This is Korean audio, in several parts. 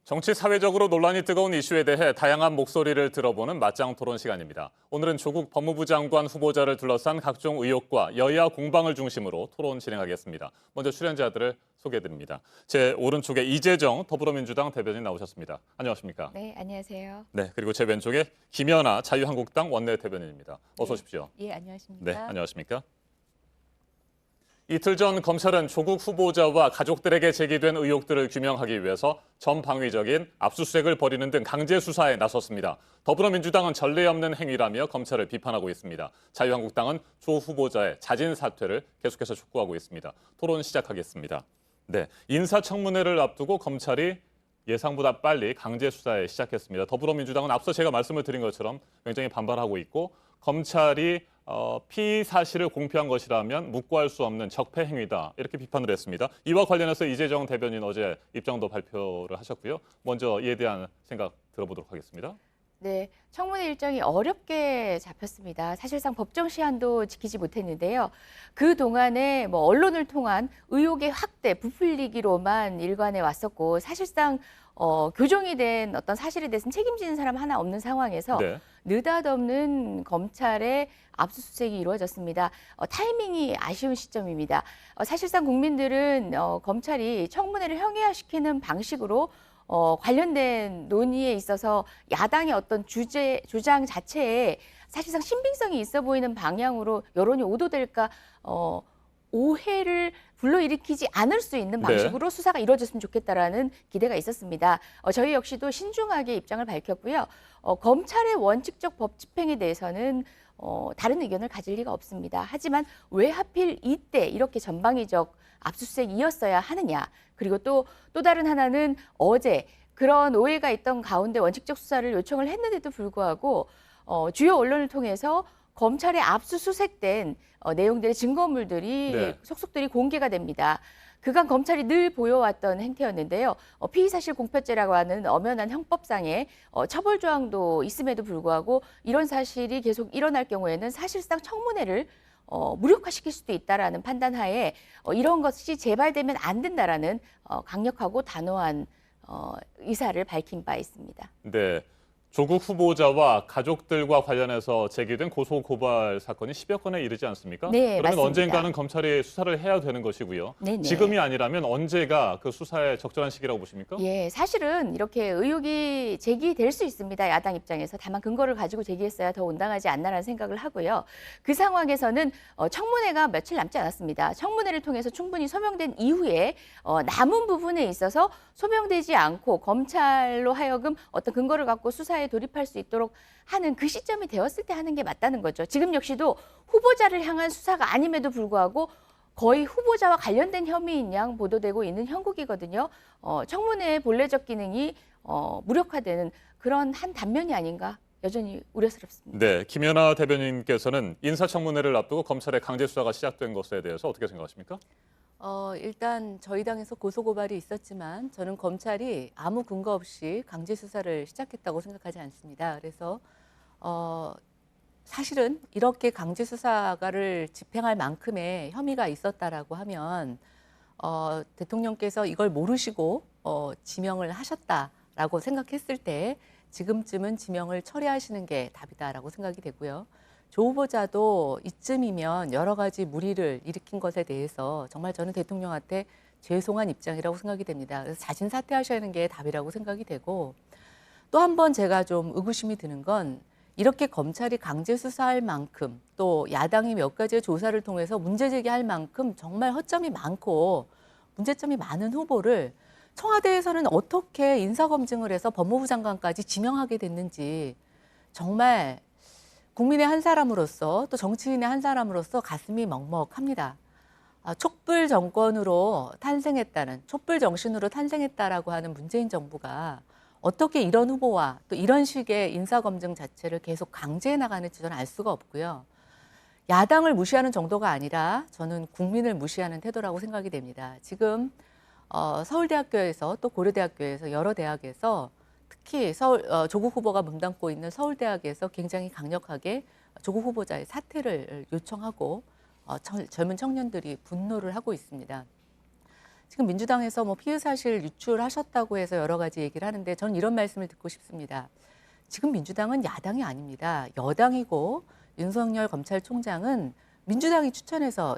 정치 사회적으로 논란이 뜨거운 이슈에 대해 다양한 목소리를 들어보는 맞짱 토론 시간입니다. 오늘은 조국 법무부 장관 후보자를 둘러싼 각종 의혹과 여야 공방을 중심으로 토론 진행하겠습니다. 먼저 출연자들을 소개해드립니다. 제 오른쪽에 이재정 더불어민주당 대변인 나오셨습니다. 안녕하십니까? 네, 안녕하세요. 네, 그리고 제 왼쪽에 김연아 자유한국당 원내 대변인입니다. 어서 오십시오. 예, 안녕하십니까? 네, 안녕하십니까? 이틀 전 검찰은 조국 후보자와 가족들에게 제기된 의혹들을 규명하기 위해서 전방위적인 압수수색을 벌이는 등 강제 수사에 나섰습니다. 더불어민주당은 전례 없는 행위라며 검찰을 비판하고 있습니다. 자유한국당은 조 후보자의 자진 사퇴를 계속해서 촉구하고 있습니다. 토론 시작하겠습니다. 네, 인사청문회를 앞두고 검찰이 예상보다 빨리 강제 수사에 시작했습니다. 더불어민주당은 앞서 제가 말씀을 드린 것처럼 굉장히 반발하고 있고 검찰이 피의 사실을 공표한 것이라면 묵과할 수 없는 적폐 행위다 이렇게 비판을 했습니다. 이와 관련해서 이재정 대변인 어제 입장도 발표를 하셨고요. 먼저 이에 대한 생각 들어보도록 하겠습니다. 네, 청문회 일정이 어렵게 잡혔습니다. 사실상 법정 시한도 지키지 못했는데요. 그 동안에 언론을 통한 의혹의 확대, 부풀리기로만 일관해 왔었고 사실상 교정이 된 어떤 사실에 대해서는 책임지는 사람 하나 없는 상황에서 네. 느닷없는 검찰의 압수수색이 이루어졌습니다. 타이밍이 아쉬운 시점입니다. 사실상 국민들은 검찰이 청문회를 형해화시키는 방식으로 관련된 논의에 있어서 야당의 어떤 주장 자체에 사실상 신빙성이 있어 보이는 방향으로 여론이 오도될까 오해를 불러일으키지 않을 수 있는 방식으로 수사가 이루어졌으면 좋겠다라는 기대가 있었습니다. 저희 역시도 신중하게 입장을 밝혔고요. 검찰의 원칙적 법 집행에 대해서는 다른 의견을 가질 리가 없습니다. 하지만 왜 하필 이때 이렇게 전방위적 압수수색이었어야 하느냐. 그리고 또 다른 하나는 어제 그런 오해가 있던 가운데 원칙적 수사를 요청을 했는데도 불구하고 주요 언론을 통해서 검찰의 압수수색된 내용들의 증거물들이 속속들이 공개가 됩니다. 그간 검찰이 늘 보여왔던 행태였는데요. 피의사실 공표죄라고 하는 엄연한 형법상의 처벌 조항도 있음에도 불구하고 이런 사실이 계속 일어날 경우에는 사실상 청문회를 무력화시킬 수도 있다라는 판단하에 이런 것이 재발되면 안 된다라는 강력하고 단호한 의사를 밝힌 바 있습니다. 네. 조국 후보자와 가족들과 관련해서 제기된 고소고발 사건이 10여 건에 이르지 않습니까? 네, 그러면 맞습니다. 언젠가는 검찰이 수사를 해야 되는 것이고요. 네네. 지금이 아니라면 언제가 그 수사의 적절한 시기라고 보십니까? 예, 사실은 이렇게 의혹이 제기될 수 있습니다. 야당 입장에서. 다만 근거를 가지고 제기했어야 더 온당하지 않나라는 생각을 하고요. 그 상황에서는 청문회가 며칠 남지 않았습니다. 청문회를 통해서 충분히 소명된 이후에 남은 부분에 있어서 소명되지 않고 검찰로 하여금 어떤 근거를 갖고 수사에 돌입할 수 있도록 하는 그 시점이 되었을 때 하는 게 맞다는 거죠. 지금 역시도 후보자를 향한 수사가 아님에도 불구하고 거의 후보자와 관련된 혐의인 양 보도되고 있는 형국이거든요. 청문회의 본래적 기능이 무력화되는 그런 한 단면이 아닌가 여전히 우려스럽습니다. 네, 김연아 대변인께서는 인사청문회를 앞두고 검찰의 강제 수사가 시작된 것에 대해서 어떻게 생각하십니까? 일단 저희 당에서 고소고발이 있었지만 저는 검찰이 아무 근거 없이 강제 수사를 시작했다고 생각하지 않습니다. 그래서 사실은 이렇게 강제 수사를 집행할 만큼의 혐의가 있었다라고 하면 대통령께서 이걸 모르시고 지명을 하셨다라고 생각했을 때 지금쯤은 지명을 철회하시는 게 답이다라고 생각이 되고요. 조 후보자도 이쯤이면 여러 가지 무리를 일으킨 것에 대해서 정말 저는 대통령한테 죄송한 입장이라고 생각이 됩니다. 그래서 자진 사퇴하셔야 하는 게 답이라고 생각이 되고 또 한 번 제가 좀 의구심이 드는 건 이렇게 검찰이 강제 수사할 만큼 또 야당이 몇 가지의 조사를 통해서 문제 제기할 만큼 정말 허점이 많고 문제점이 많은 후보를 청와대에서는 어떻게 인사검증을 해서 법무부 장관까지 지명하게 됐는지 정말 국민의 한 사람으로서 또 정치인의 한 사람으로서 가슴이 먹먹합니다. 촛불 정권으로 탄생했다는, 촛불 정신으로 탄생했다라고 하는 문재인 정부가 어떻게 이런 후보와 또 이런 식의 인사검증 자체를 계속 강제해 나가는지 저는 알 수가 없고요. 야당을 무시하는 정도가 아니라 저는 국민을 무시하는 태도라고 생각이 됩니다. 지금 서울대학교에서 또 고려대학교에서 여러 대학에서 특히 조국 후보가 몸담고 있는 서울대학에서 굉장히 강력하게 조국 후보자의 사퇴를 요청하고 젊은 청년들이 분노를 하고 있습니다. 지금 민주당에서 뭐 피의 사실 유출하셨다고 해서 여러 가지 얘기를 하는데 저는 이런 말씀을 듣고 싶습니다. 지금 민주당은 야당이 아닙니다. 여당이고 윤석열 검찰총장은 민주당이 추천해서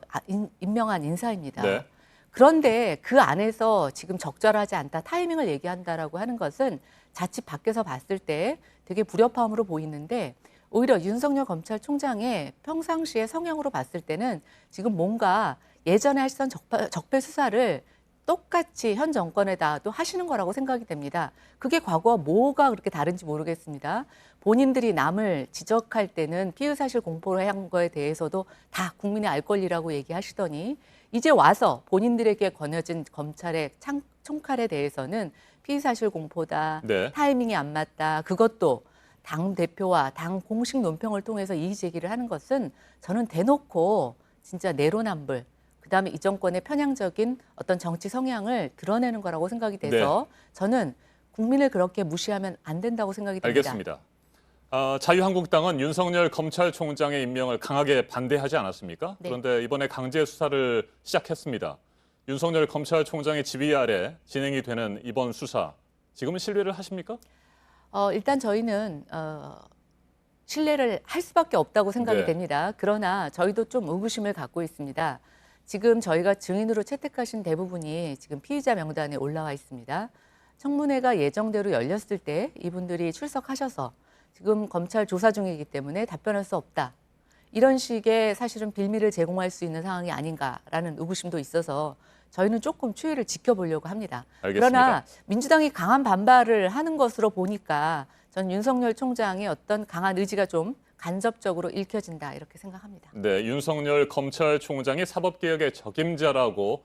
임명한 인사입니다. 네. 그런데 그 안에서 지금 적절하지 않다, 타이밍을 얘기한다라고 하는 것은 자칫 밖에서 봤을 때 되게 불협화음으로 보이는데 오히려 윤석열 검찰총장의 평상시의 성향으로 봤을 때는 지금 뭔가 예전에 하시던 적폐 수사를 똑같이 현 정권에다 또 하시는 거라고 생각이 됩니다. 그게 과거와 뭐가 그렇게 다른지 모르겠습니다. 본인들이 남을 지적할 때는 피의 사실 공포를 한 거에 대해서도 다 국민이 알 권리라고 얘기하시더니 이제 와서 본인들에게 권여진 검찰의 총칼에 대해서는 피의 사실 공포다, 네. 타이밍이 안 맞다, 그것도 당 대표와 당 공식 논평을 통해서 이의 제기를 하는 것은 저는 대놓고 진짜 내로남불, 그다음에 이 정권의 편향적인 어떤 정치 성향을 드러내는 거라고 생각이 돼서 저는 국민을 그렇게 무시하면 안 된다고 생각이 됩니다. 알겠습니다. 자유한국당은 윤석열 검찰총장의 임명을 강하게 반대하지 않았습니까? 네. 그런데 이번에 강제 수사를 시작했습니다. 윤석열 검찰총장의 지휘 아래 진행이 되는 이번 수사, 지금은 신뢰를 하십니까? 일단 저희는 신뢰를 할 수밖에 없다고 생각이 네. 됩니다. 그러나 저희도 좀 의구심을 갖고 있습니다. 지금 저희가 증인으로 채택하신 대부분이 지금 피의자 명단에 올라와 있습니다. 청문회가 예정대로 열렸을 때 이분들이 출석하셔서 지금 검찰 조사 중이기 때문에 답변할 수 없다. 이런 식의 사실은 빌미를 제공할 수 있는 상황이 아닌가라는 의구심도 있어서 저희는 조금 추이를 지켜보려고 합니다. 알겠습니다. 그러나 민주당이 강한 반발을 하는 것으로 보니까 전 윤석열 총장의 어떤 강한 의지가 좀 간접적으로 읽혀진다 이렇게 생각합니다. 네, 윤석열 검찰총장이 사법개혁의 적임자라고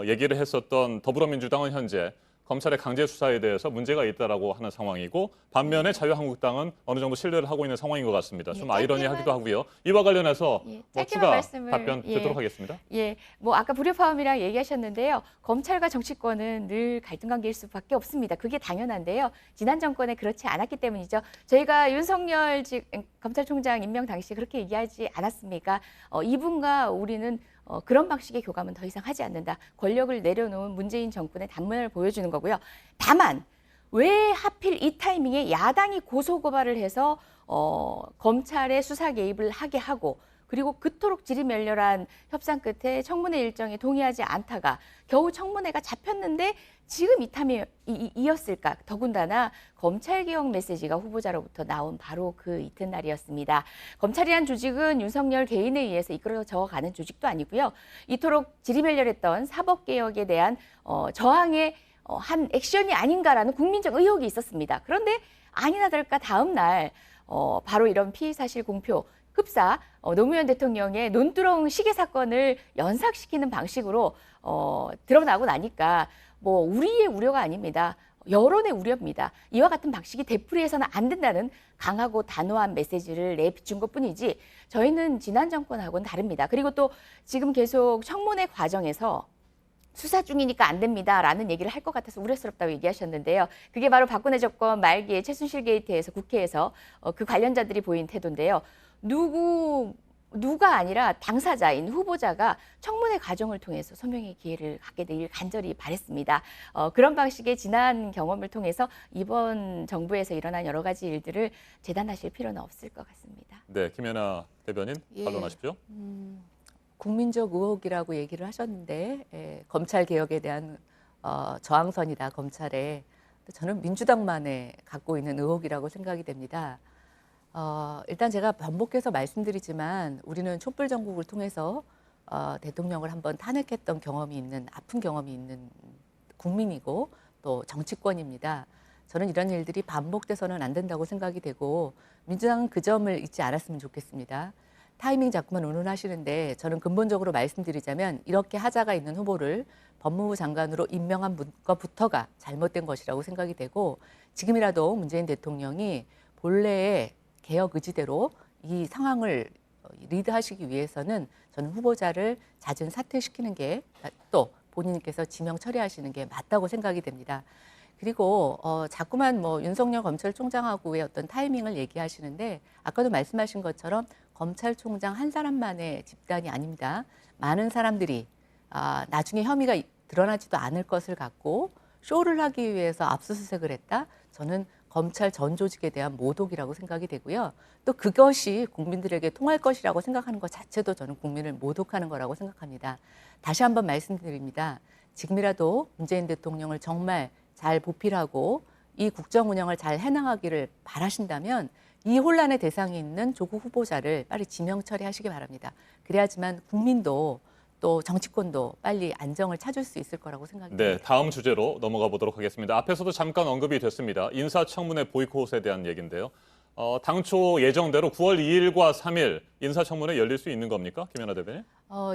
얘기를 했었던 더불어민주당은 현재 검찰의 강제 수사에 대해서 문제가 있다라고 하는 상황이고 반면에 자유한국당은 어느 정도 신뢰를 하고 있는 상황인 것 같습니다. 좀 아이러니하기도 하고요. 이와 관련해서 짧게만 추가 말씀을, 답변 듣도록 하겠습니다. 예, 뭐 아까 불협화음이랑 얘기하셨는데요. 검찰과 정치권은 늘 갈등 관계일 수밖에 없습니다. 그게 당연한데요. 지난 정권에 그렇지 않았기 때문이죠. 저희가 윤석열 검찰총장 임명 당시 그렇게 얘기하지 않았습니까? 이분과 우리는 그런 방식의 교감은 더 이상 하지 않는다. 권력을 내려놓은 문재인 정권의 단면을 보여주는 거고요. 다만 왜 하필 이 타이밍에 야당이 고소고발을 해서 검찰의 수사 개입을 하게 하고 그리고 그토록 지리멸렬한 협상 끝에 청문회 일정에 동의하지 않다가 겨우 청문회가 잡혔는데 지금 이 타이밍이었을까? 더군다나 검찰개혁 메시지가 후보자로부터 나온 바로 그 이튿날이었습니다. 검찰이란 조직은 윤석열 개인에 의해서 이끌어져 가는 조직도 아니고요. 이토록 지리멸렬했던 사법개혁에 대한 저항의 한 액션이 아닌가라는 국민적 의혹이 있었습니다. 그런데 아니나 다를까 다음 날 바로 이런 피의 사실 공표 흡사 노무현 대통령의 논두렁 시계 사건을 연상시키는 방식으로 드러나고 나니까 뭐 우리의 우려가 아닙니다. 여론의 우려입니다. 이와 같은 방식이 되풀이해서는 안 된다는 강하고 단호한 메시지를 내비춘 것뿐이지 저희는 지난 정권하고는 다릅니다. 그리고 또 지금 계속 청문회 과정에서 수사 중이니까 안 됩니다라는 얘기를 할 것 같아서 우려스럽다고 얘기하셨는데요. 그게 바로 박근혜 정권 말기에 최순실 게이트에서 국회에서 그 관련자들이 보인 태도인데요. 누가 아니라 당사자인 후보자가 청문회 과정을 통해서 소명의 기회를 갖게 되길 간절히 바랬습니다. 그런 방식의 지난 경험을 통해서 이번 정부에서 일어난 여러 가지 일들을 재단하실 필요는 없을 것 같습니다. 네, 김연아 대변인 반론하십시오. 국민적 의혹이라고 얘기를 하셨는데 검찰 개혁에 대한 저항선이다 검찰에 저는 민주당만에 갖고 있는 의혹이라고 생각이 됩니다. 일단 제가 반복해서 말씀드리지만 우리는 촛불 정국을 통해서 대통령을 한번 탄핵했던 경험이 있는 아픈 경험이 있는 국민이고 또 정치권입니다. 저는 이런 일들이 반복돼서는 안 된다고 생각이 되고 민주당은 그 점을 잊지 않았으면 좋겠습니다. 타이밍 자꾸만 운운하시는데 저는 근본적으로 말씀드리자면 이렇게 하자가 있는 후보를 법무부 장관으로 임명한 것부터가 잘못된 것이라고 생각이 되고 지금이라도 문재인 대통령이 본래의 개혁 의지대로 이 상황을 리드하시기 위해서는 저는 후보자를 잦은 사퇴시키는 게 또 본인께서 지명 처리하시는 게 맞다고 생각이 됩니다. 그리고 자꾸만 뭐 윤석열 검찰총장하고의 어떤 타이밍을 얘기하시는데 아까도 말씀하신 것처럼 검찰총장 한 사람만의 집단이 아닙니다. 많은 사람들이 나중에 혐의가 드러나지도 않을 것을 갖고 쇼를 하기 위해서 압수수색을 했다? 저는 검찰 전 조직에 대한 모독이라고 생각이 되고요. 또 그것이 국민들에게 통할 것이라고 생각하는 것 자체도 저는 국민을 모독하는 거라고 생각합니다. 다시 한번 말씀드립니다. 지금이라도 문재인 대통령을 정말 잘 보필하고 이 국정 운영을 잘 해나가기를 바라신다면 이 혼란의 대상이 있는 조국 후보자를 빨리 지명 처리하시기 바랍니다. 그래야지만 국민도 또 정치권도 빨리 안정을 찾을 수 있을 거라고 생각합니다. 네, 다음 주제로 넘어가 보도록 하겠습니다. 앞에서도 잠깐 언급이 됐습니다. 인사청문회 보이콧에 대한 얘기인데요. 당초 예정대로 9월 2일과 3일 인사청문회 열릴 수 있는 겁니까? 김연아 대변인?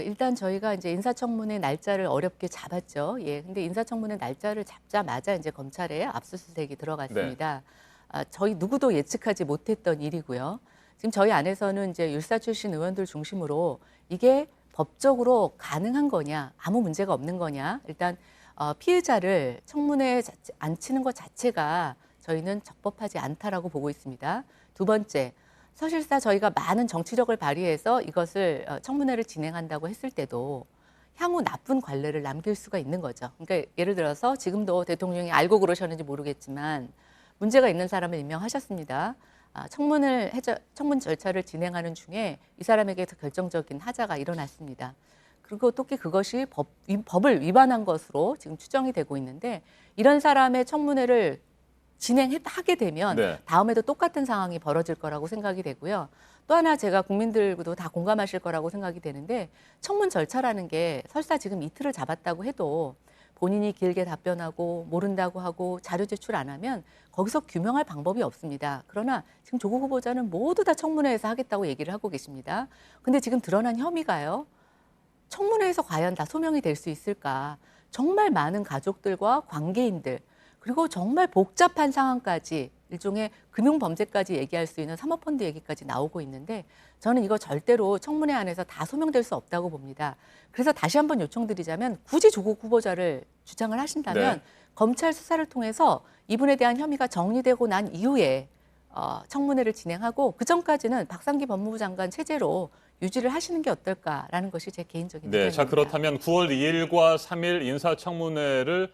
일단 저희가 이제 인사청문회 날짜를 어렵게 잡았죠. 예. 근데 인사청문회 날짜를 잡자마자 이제 검찰에 압수수색이 들어갔습니다. 저희 누구도 예측하지 못했던 일이고요. 지금 저희 안에서는 이제 율사 출신 의원들 중심으로 이게 법적으로 가능한 거냐, 아무 문제가 없는 거냐. 일단 피의자를 청문회에 앉히는 것 자체가 저희는 적법하지 않다라고 보고 있습니다. 두 번째, 사실상 저희가 많은 정치력을 발휘해서 이것을 청문회를 진행한다고 했을 때도 향후 나쁜 관례를 남길 수가 있는 거죠. 그러니까 예를 들어서 지금도 대통령이 알고 그러셨는지 모르겠지만 문제가 있는 사람을 임명하셨습니다. 청문 절차를 진행하는 중에 이 사람에게서 결정적인 하자가 일어났습니다. 그리고 특히 그것이 법을 위반한 것으로 지금 추정이 되고 있는데 이런 사람의 청문회를 진행하게 되면 네. 다음에도 똑같은 상황이 벌어질 거라고 생각이 되고요. 또 하나 제가 국민들도 다 공감하실 거라고 생각이 되는데 청문 절차라는 게 설사 지금 이틀을 잡았다고 해도 본인이 길게 답변하고 모른다고 하고 자료 제출 안 하면 거기서 규명할 방법이 없습니다. 그러나 지금 조국 후보자는 모두 다 청문회에서 하겠다고 얘기를 하고 계십니다. 근데 지금 드러난 혐의가요. 청문회에서 과연 다 소명이 될 수 있을까? 정말 많은 가족들과 관계인들 그리고 정말 복잡한 상황까지 일종의 금융범죄까지 얘기할 수 있는 사모펀드 얘기까지 나오고 있는데 저는 이거 절대로 청문회 안에서 다 소명될 수 없다고 봅니다. 그래서 다시 한번 요청드리자면 굳이 조국 후보자를 주장을 하신다면 네. 검찰 수사를 통해서 이분에 대한 혐의가 정리되고 난 이후에 청문회를 진행하고 그전까지는 박상기 법무부 장관 체제로 유지를 하시는 게 어떨까라는 것이 제 개인적인 네, 의견입니다. 자 그렇다면 9월 2일과 3일 인사청문회를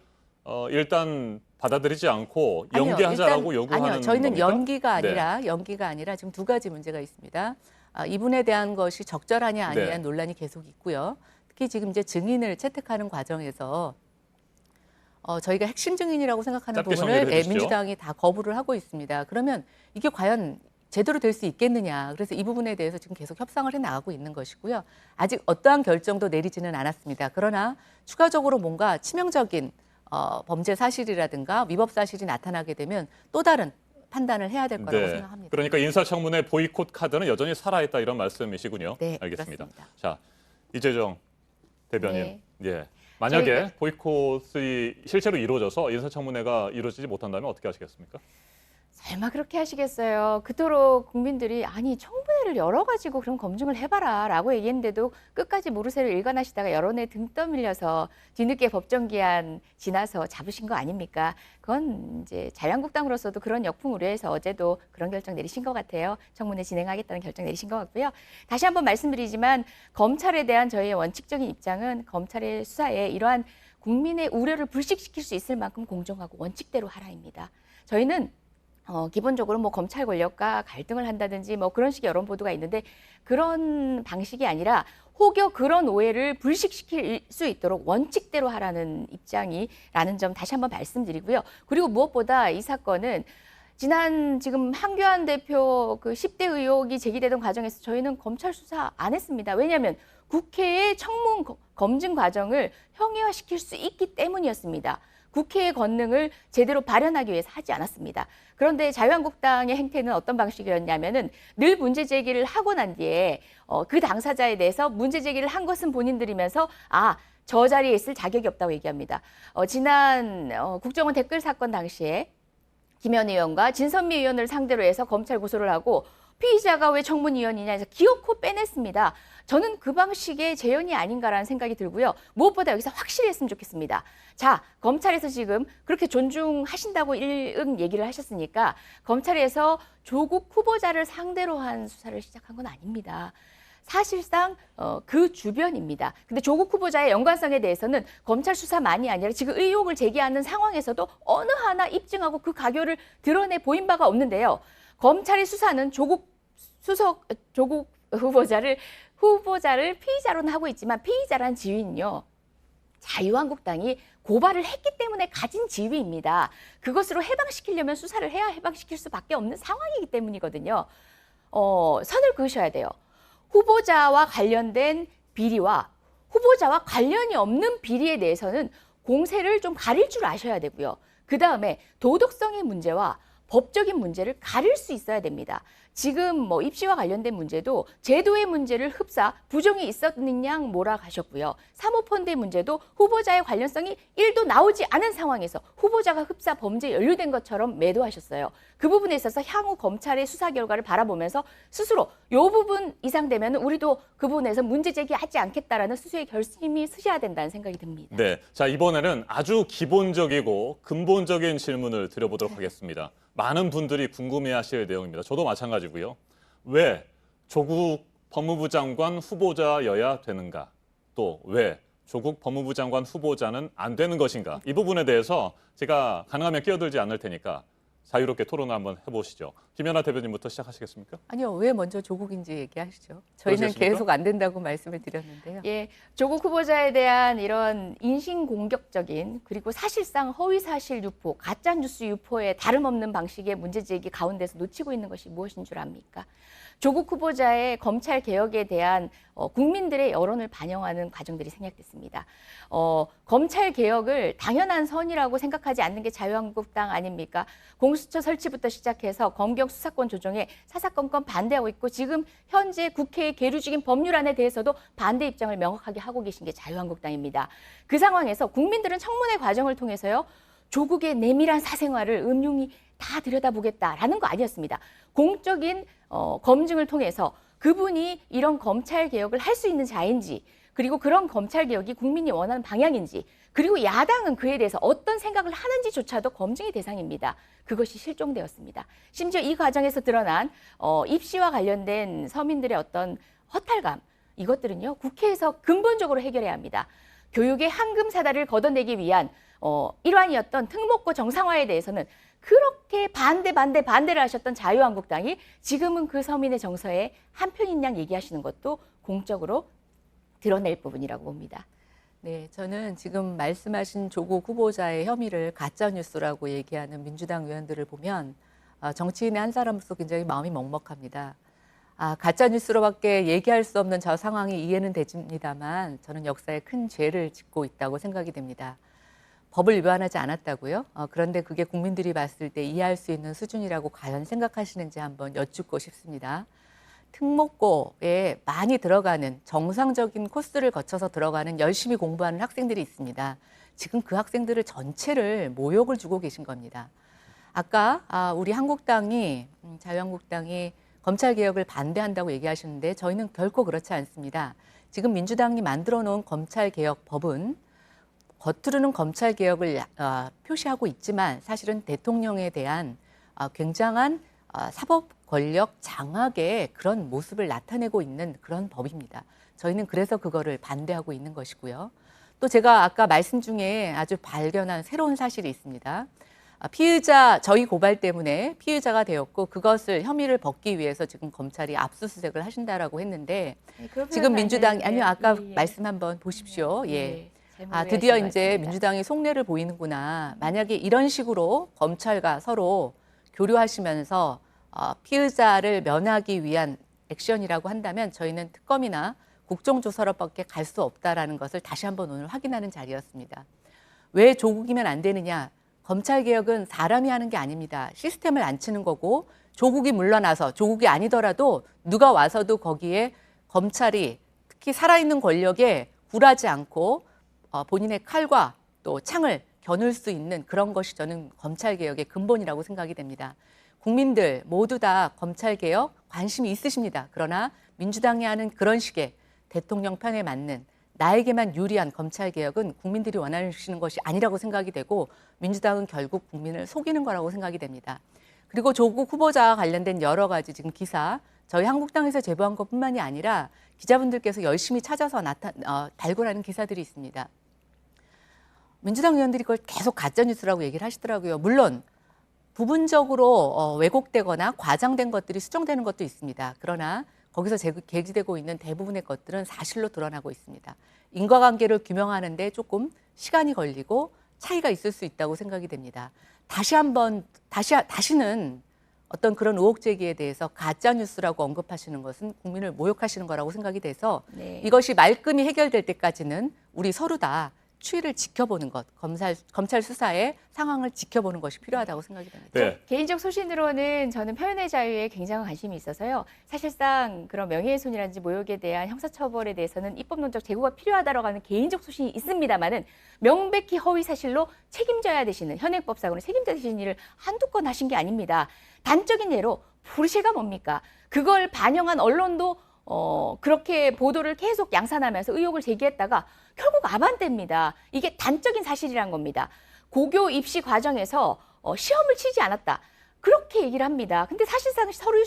일단 받아들이지 않고 아니요, 연기하자라고 일단, 요구하는 아니요, 저희는 겁니까? 연기가 아니라 지금 두 가지 문제가 있습니다. 이분에 대한 것이 적절하냐 아니냐 네. 논란이 계속 있고요. 특히 지금 이제 증인을 채택하는 과정에서 저희가 핵심 증인이라고 생각하는 짧게 부분을 정리를 해주시죠. 민주당이 다 거부를 하고 있습니다. 그러면 이게 과연 제대로 될 수 있겠느냐. 그래서 이 부분에 대해서 지금 계속 협상을 해나가고 있는 것이고요. 아직 어떠한 결정도 내리지는 않았습니다. 그러나 추가적으로 뭔가 치명적인 범죄 사실이라든가 위법 사실이 나타나게 되면 또 다른 판단을 해야 될 거라고 생각합니다. 그러니까 인사청문회 보이콧 카드는 여전히 살아있다 이런 말씀이시군요. 네, 알겠습니다. 그렇습니다. 자, 이재정 대변인. 네. 예. 만약에 저희가- 보이콧이 실제로 이루어져서 인사청문회가 이루어지지 못한다면 어떻게 하시겠습니까? 설마 그렇게 하시겠어요? 그토록 국민들이 아니 청문회를 열어가지고 그럼 검증을 해봐라라고 얘기했는데도 끝까지 모르쇠를 일관하시다가 여론에 등 떠밀려서 뒤늦게 법정기한 지나서 잡으신 거 아닙니까? 그건 이제 자유한국당으로서도 그런 역풍 우려해서 어제도 그런 결정 내리신 것 같아요. 청문회 진행하겠다는 결정 내리신 것 같고요. 다시 한번 말씀드리지만 검찰에 대한 저희의 원칙적인 입장은 검찰의 수사에 이러한 국민의 우려를 불식시킬 수 있을 만큼 공정하고 원칙대로 하라입니다. 저희는 기본적으로 뭐 검찰 권력과 갈등을 한다든지 뭐 그런 식의 여론 보도가 있는데 그런 방식이 아니라 혹여 그런 오해를 불식시킬 수 있도록 원칙대로 하라는 입장이라는 점 다시 한번 말씀드리고요. 그리고 무엇보다 이 사건은 지난 지금 한교안 대표 그 10대 의혹이 제기되던 과정에서 저희는 검찰 수사 안 했습니다. 왜냐하면 국회의 청문 검증 과정을 형해화시킬 수 있기 때문이었습니다. 국회의 권능을 제대로 발현하기 위해서 하지 않았습니다. 그런데 자유한국당의 행태는 어떤 방식이었냐면은 늘 문제 제기를 하고 난 뒤에 그 당사자에 대해서 문제 제기를 한 것은 본인들이면서 저 자리에 있을 자격이 없다고 얘기합니다. 지난 국정원 댓글 사건 당시에 김현 의원과 진선미 의원을 상대로 해서 검찰 고소를 하고 피의자가 왜 청문위원이냐 해서 기어코 빼냈습니다. 저는 그 방식의 재현이 아닌가라는 생각이 들고요. 무엇보다 여기서 확실히 했으면 좋겠습니다. 자, 검찰에서 지금 그렇게 존중하신다고 일응 얘기를 하셨으니까 검찰에서 조국 후보자를 상대로 한 수사를 시작한 건 아닙니다. 사실상 그 주변입니다. 근데 조국 후보자의 연관성에 대해서는 검찰 수사만이 아니라 지금 의혹을 제기하는 상황에서도 어느 하나 입증하고 그 가교를 드러내 보인 바가 없는데요. 검찰의 수사는 조국 후보자를 피의자로는 하고 있지만 피의자란 지위는요. 자유한국당이 고발을 했기 때문에 가진 지위입니다. 그것으로 해방시키려면 수사를 해야 해방시킬 수밖에 없는 상황이기 때문이거든요. 선을 그으셔야 돼요. 후보자와 관련된 비리와 후보자와 관련이 없는 비리에 대해서는 공세를 좀 가릴 줄 아셔야 되고요. 그다음에 도덕성의 문제와 법적인 문제를 가릴 수 있어야 됩니다. 지금 뭐 입시와 관련된 문제도 제도의 문제를 흡사 부정이 있었는 양 몰아가셨고요. 사모펀드의 문제도 후보자의 관련성이 1도 나오지 않은 상황에서 후보자가 흡사 범죄에 연루된 것처럼 매도하셨어요. 그 부분에 있어서 향후 검찰의 수사 결과를 바라보면서 스스로 이 부분 이상 되면 우리도 그 부분에서 문제 제기하지 않겠다라는 스스로의 결심이 쓰셔야 된다는 생각이 듭니다. 네, 자 이번에는 아주 기본적이고 근본적인 질문을 드려보도록 하겠습니다. 많은 분들이 궁금해하실 내용입니다. 저도 마찬가지고요. 왜 조국 법무부 장관 후보자여야 되는가? 또 왜 조국 법무부 장관 후보자는 안 되는 것인가? 이 부분에 대해서 제가 가능하면 끼어들지 않을 테니까 자유롭게 토론을 한번 해보시죠. 김연아 대변인부터 시작하시겠습니까? 아니요, 왜 먼저 조국인지 얘기하시죠. 저희는 그러시겠습니까? 계속 안 된다고 말씀을 드렸는데요. 예, 조국 후보자에 대한 이런 인신공격적인 그리고 사실상 허위사실 유포, 가짜뉴스 유포에 다름없는 방식의 문제제기 가운데서 놓치고 있는 것이 무엇인 줄 압니까? 조국 후보자의 검찰 개혁에 대한 국민들의 여론을 반영하는 과정들이 생략됐습니다. 검찰 개혁을 당연한 선이라고 생각하지 않는 게 자유한국당 아닙니까? 공수처 설치부터 시작해서 검경 수사권 조정에 사사건건 반대하고 있고 지금 현재 국회에 계류 중인 법률안에 대해서도 반대 입장을 명확하게 하고 계신 게 자유한국당입니다. 그 상황에서 국민들은 청문회 과정을 통해서요. 조국의 내밀한 사생활을 은용히 다 들여다보겠다라는 거 아니었습니다. 공적인 검증을 통해서 그분이 이런 검찰 개혁을 할 수 있는 자인지 그리고 그런 검찰 개혁이 국민이 원하는 방향인지 그리고 야당은 그에 대해서 어떤 생각을 하는지조차도 검증의 대상입니다. 그것이 실종되었습니다. 심지어 이 과정에서 드러난 입시와 관련된 서민들의 어떤 허탈감 이것들은요. 국회에서 근본적으로 해결해야 합니다. 교육의 황금 사다를 걷어내기 위한 일환이었던 특목고 정상화에 대해서는 그렇게 반대를 하셨던 자유한국당이 지금은 그 서민의 정서에 한편인 양 얘기하시는 것도 공적으로 드러낼 부분이라고 봅니다. 네, 저는 지금 말씀하신 조국 후보자의 혐의를 가짜뉴스라고 얘기하는 민주당 의원들을 보면 정치인의 한 사람으로서 굉장히 마음이 먹먹합니다. 가짜뉴스로밖에 얘기할 수 없는 저 상황이 이해는 됩니다만 저는 역사에 큰 죄를 짓고 있다고 생각이 됩니다. 법을 위반하지 않았다고요? 그런데 그게 국민들이 봤을 때 이해할 수 있는 수준이라고 과연 생각하시는지 한번 여쭙고 싶습니다. 특목고에 많이 들어가는 정상적인 코스를 거쳐서 들어가는 열심히 공부하는 학생들이 있습니다. 지금 그 학생들을 전체를 모욕을 주고 계신 겁니다. 아까 우리 자유한국당이 검찰개혁을 반대한다고 얘기하시는데 저희는 결코 그렇지 않습니다. 지금 민주당이 만들어 놓은 검찰개혁법은 겉으로는 검찰개혁을 표시하고 있지만 사실은 대통령에 대한 굉장한 사법 권력 장악의 그런 모습을 나타내고 있는 그런 법입니다. 저희는 그래서 그거를 반대하고 있는 것이고요. 또 제가 아까 말씀 중에 아주 발견한 새로운 사실이 있습니다. 피의자, 저희 고발 때문에 피의자가 되었고 그것을 혐의를 벗기 위해서 지금 검찰이 압수수색을 하신다라고 했는데 지금 민주당이 아니요 아까 말씀 한번 보십시오. 예. 드디어 이제 민주당이 속내를 보이는구나. 만약에 이런 식으로 검찰과 서로 교류하시면서 피의자를 면하기 위한 액션이라고 한다면 저희는 특검이나 국정조사로밖에 갈 수 없다라는 것을 다시 한번 오늘 확인하는 자리였습니다. 왜 조국이면 안 되느냐? 검찰개혁은 사람이 하는 게 아닙니다. 시스템을 안 치는 거고 조국이 물러나서 조국이 아니더라도 누가 와서도 거기에 검찰이 특히 살아있는 권력에 굴하지 않고 본인의 칼과 또 창을 겨눌 수 있는 그런 것이 저는 검찰개혁의 근본이라고 생각이 됩니다. 국민들 모두 다 검찰개혁 관심이 있으십니다. 그러나 민주당이 하는 그런 식의 대통령 편에 맞는 나에게만 유리한 검찰개혁은 국민들이 원하시는 것이 아니라고 생각이 되고 민주당은 결국 국민을 속이는 거라고 생각이 됩니다. 그리고 조국 후보자와 관련된 여러 가지 지금 기사 저희 한국당에서 제보한 것뿐만이 아니라 기자분들께서 열심히 찾아서 달고나는 기사들이 있습니다. 민주당 의원들이 그걸 계속 가짜뉴스라고 얘기를 하시더라고요. 물론 부분적으로 왜곡되거나 과장된 것들이 수정되는 것도 있습니다. 그러나 거기서 게재되고 있는 대부분의 것들은 사실로 드러나고 있습니다. 인과관계를 규명하는데 조금 시간이 걸리고 차이가 있을 수 있다고 생각이 됩니다. 다시는 어떤 그런 의혹 제기에 대해서 가짜 뉴스라고 언급하시는 것은 국민을 모욕하시는 거라고 생각이 돼서 네. 이것이 말끔히 해결될 때까지는 우리 서로 다 추이를 지켜보는 것, 검찰 수사의 상황을 지켜보는 것이 필요하다고 생각이 됩니다. 네. 개인적 소신으로는 저는 표현의 자유에 굉장한 관심이 있어서요. 사실상 그런 명예훼손이라든지 모욕에 대한 형사처벌에 대해서는 입법론적 제고가 필요하다라고 하는 개인적 소신이 있습니다만은 명백히 허위 사실로 책임져야 되시는 현행법상으로 책임져야 되시는 일을 한두 건 하신 게 아닙니다. 단적인 예로 포르쉐가 뭡니까? 그걸 반영한 언론도 그렇게 보도를 계속 양산하면서 의혹을 제기했다가 결국 아반떼입니다. 이게 단적인 사실이란 겁니다. 고교 입시 과정에서 시험을 치지 않았다. 그렇게 얘기를 합니다. 근데 사실상 서류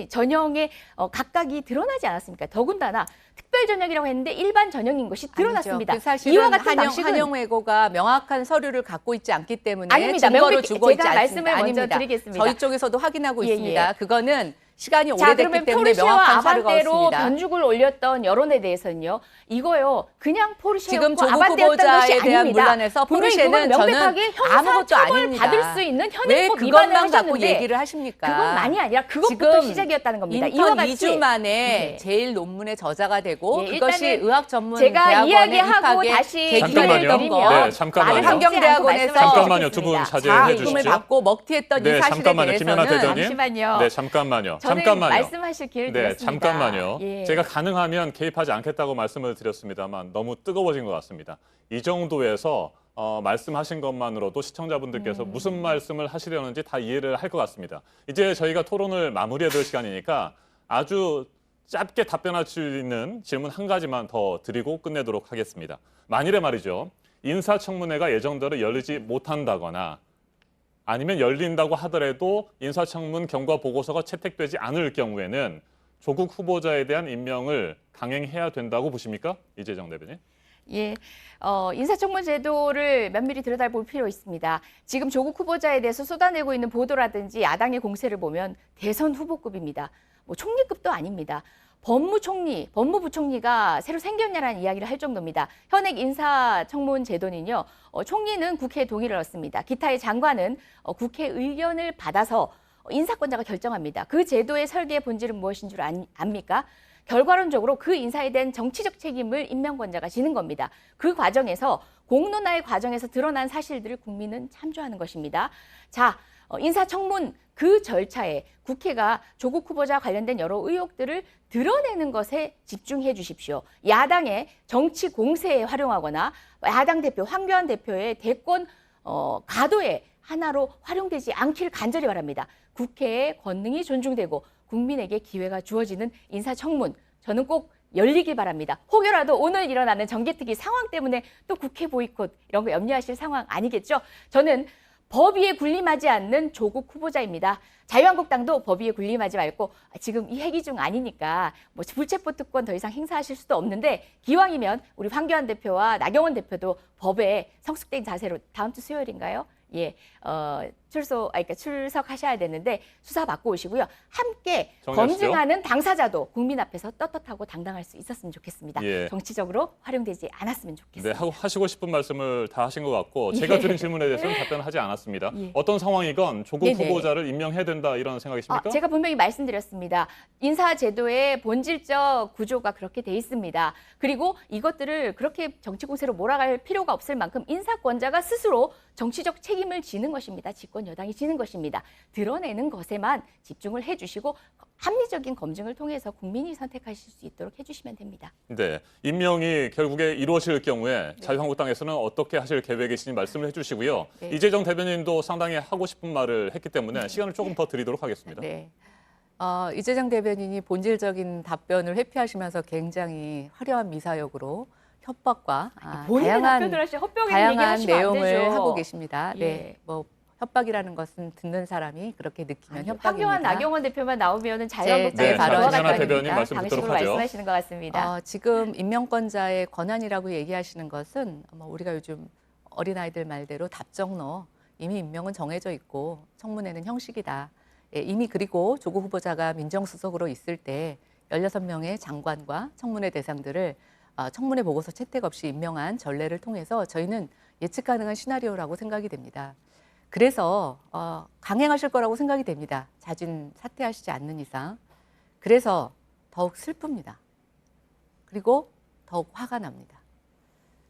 전형의 각각이 드러나지 않았습니까? 더군다나 특별 전형이라고 했는데 일반 전형인 것이 드러났습니다. 그 사실은 이와 같은 방식은 한영외고가 명확한 서류를 갖고 있지 않기 때문에 아닙니다. 증거로 명백히 주고 있지 제가 않습니다. 말씀을 먼저 아닙니다. 드리겠습니다. 저희 쪽에서도 확인하고 예, 있습니다. 예. 그거는 시간이 자, 오래됐기 그러면 때문에 포르쉐와 명확한 사료가 아반떼로 없습니다. 변죽을 올렸던 여론에 대해서는요. 이거요. 그냥 지금 포르쉐였고 조국 아반떼였던 것이 후보자에 대한 아닙니다. 문란에서 분명히 포르쉐는 그건 명백하게 저는 형사 아무것도 처벌 아닙니다. 받을 수 있는 왜 현행법 위반을 그것만 갖고 하셨는데 얘기를 하십니까? 그건 많이 아니라 그것부터 지금 시작이었다는 겁니다. 인턴 이와 같이 2주 만에 네. 제일 논문의 저자가 되고 예, 그것이 일단은 의학 전문 제가 대학원에 이야기하고 입학에 다시 계기가 잠깐만요. 됐던 거. 네, 잠깐만요. 말을 환경대학원에서 잠깐만요. 두 분 자제해 자금을 주십시오. 받고 먹튀했던 이 네, 사실에 잠깐만요. 김연아 대해서는 대변인. 잠시만요. 네, 잠깐만요. 저는 잠깐만요. 말씀하실 기회를 네, 드렸습니다. 잠깐만요. 예. 제가 가능하면 개입하지 않겠다고 말씀을 드렸습니다만 너무 뜨거워진 것 같습니다. 이 정도에서 말씀하신 것만으로도 시청자분들께서 무슨 말씀을 하시려는지 다 이해를 할 것 같습니다. 이제 저희가 토론을 마무리해야 될 시간이니까 아주 짧게 답변할 수 있는 질문 한 가지만 더 드리고 끝내도록 하겠습니다. 만일에 말이죠. 인사청문회가 예정대로 열리지 못한다거나 아니면 열린다고 하더라도 인사청문 경과 보고서가 채택되지 않을 경우에는 조국 후보자에 대한 임명을 강행해야 된다고 보십니까? 이재정 대변인. 예, 인사청문 제도를 면밀히 들여다볼 필요 있습니다. 지금 조국 후보자에 대해서 쏟아내고 있는 보도라든지 야당의 공세를 보면 대선 후보급입니다. 뭐 총리급도 아닙니다. 법무부총리가 새로 생겼냐라는 이야기를 할 정도입니다. 현행 인사청문 제도는요, 총리는 국회의 동의를 얻습니다. 기타의 장관은 국회 의견을 받아서 인사권자가 결정합니다. 그 제도의 설계의 본질은 무엇인 줄 압니까? 결과론적으로 그 인사에 대한 정치적 책임을 임명권자가 지는 겁니다. 그 과정에서 공론화의 과정에서 드러난 사실들을 국민은 참조하는 것입니다. 자, 인사청문 그 절차에 국회가 조국 후보자 관련된 여러 의혹들을 드러내는 것에 집중해 주십시오. 야당의 정치 공세에 활용하거나 야당 대표 황교안 대표의 대권 가도에 하나로 활용되지 않길 간절히 바랍니다. 국회의 권능이 존중되고 국민에게 기회가 주어지는 인사청문, 저는 꼭 열리길 바랍니다. 혹여라도 오늘 일어나는 정개특위 상황 때문에 또 국회 보이콧 이런 거 염려하실 상황 아니겠죠? 저는 법 위에 군림하지 않는 조국 후보자입니다. 자유한국당도 법 위에 군림하지 말고 지금 이 회기 중 아니니까 뭐 불체포 특권 더 이상 행사하실 수도 없는데 기왕이면 우리 황교안 대표와 나경원 대표도 법에 성숙된 자세로 다음 주 수요일인가요? 예, 그러니까 출석하셔야 되는데 수사 받고 오시고요. 함께 정리하시죠. 검증하는 당사자도 국민 앞에서 떳떳하고 당당할 수 있었으면 좋겠습니다. 예. 정치적으로 활용되지 않았으면 네, 좋겠습니다. 하시고 싶은 말씀을 다 하신 것 같고 제가 예. 드린 질문에 대해서는 답변을 하지 않았습니다. 예. 어떤 상황이건 조국 네네. 후보자를 임명해야 된다 이런 생각이십니까? 제가 분명히 말씀드렸습니다. 인사제도의 본질적 구조가 그렇게 돼 있습니다. 그리고 이것들을 그렇게 정치 공세로 몰아갈 필요가 없을 만큼 인사권자가 스스로 정치적 책임을 지는 것입니다. 집권 여당이 지는 것입니다. 드러내는 것에만 집중을 해주시고 합리적인 검증을 통해서 국민이 선택하실 수 있도록 해주시면 됩니다. 네, 임명이 결국에 이루어질 경우에 자유한국당에서는 어떻게 하실 계획이신지 말씀을 해주시고요. 네. 이재정 대변인도 상당히 하고 싶은 말을 했기 때문에 시간을 조금 더 드리도록 하겠습니다. 네. 이재정 대변인이 본질적인 답변을 회피하시면서 굉장히 화려한 미사역으로 협박과 본인의 다양한 답변을 하시 헛병에 얘기하시면 안 내용을 되죠. 하고 계십니다. 예. 네, 뭐 협박이라는 것은 듣는 사람이 그렇게 느끼면 협박입니다. 황교안, 나경원 대표만 나오면은 자유한국당의 네, 발언 좋아갔다는 대변인 말씀 방식으로 듣도록 하죠. 말씀하시는 것 같습니다. 지금 임명권자의 권한이라고 얘기하시는 것은 우리가 요즘 어린아이들 말대로 답정너, 이미 임명은 정해져 있고 청문회는 형식이다. 예, 이미 그리고 조국 후보자가 민정수석으로 있을 때 16명의 장관과 청문회 대상들을 청문회 보고서 채택 없이 임명한 전례를 통해서 저희는 예측 가능한 시나리오라고 생각이 됩니다. 그래서 강행하실 거라고 생각이 됩니다. 자진 사퇴하시지 않는 이상. 그래서 더욱 슬픕니다. 그리고 더욱 화가 납니다.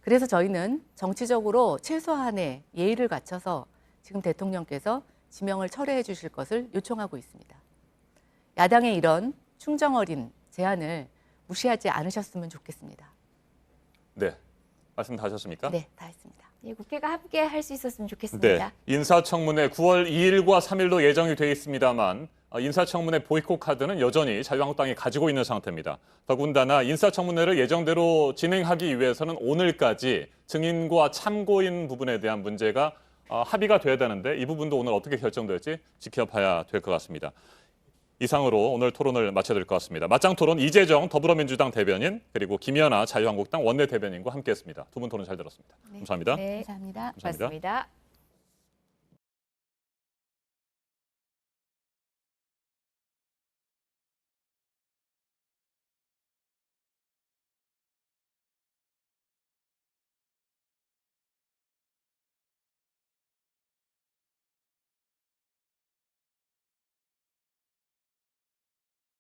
그래서 저희는 정치적으로 최소한의 예의를 갖춰서 지금 대통령께서 지명을 철회해 주실 것을 요청하고 있습니다. 야당의 이런 충정 어린 제안을 무시하지 않으셨으면 좋겠습니다. 네, 말씀 다 하셨습니까? 네, 다 했습니다. 예, 국회가 함께 할 수 있었으면 네, 좋겠습니다. 인사청문회 9월 2일과 3일로 예정이 돼 있습니다만 인사청문회 보이콧 카드는 여전히 자유한국당이 가지고 있는 상태입니다. 더군다나 인사청문회를 예정대로 진행하기 위해서는 오늘까지 증인과 참고인 부분에 대한 문제가 합의가 돼야 되는데 이 부분도 오늘 어떻게 결정될지 지켜봐야 될 것 같습니다. 이상으로 오늘 토론을 마쳐야 될 것 같습니다. 맞짱 토론 이재정 더불어민주당 대변인 그리고 김연아 자유한국당 원내대변인과 함께했습니다. 두 분 토론 잘 들었습니다. 감사합니다. 네, 감사합니다. 감사합니다. 고맙습니다.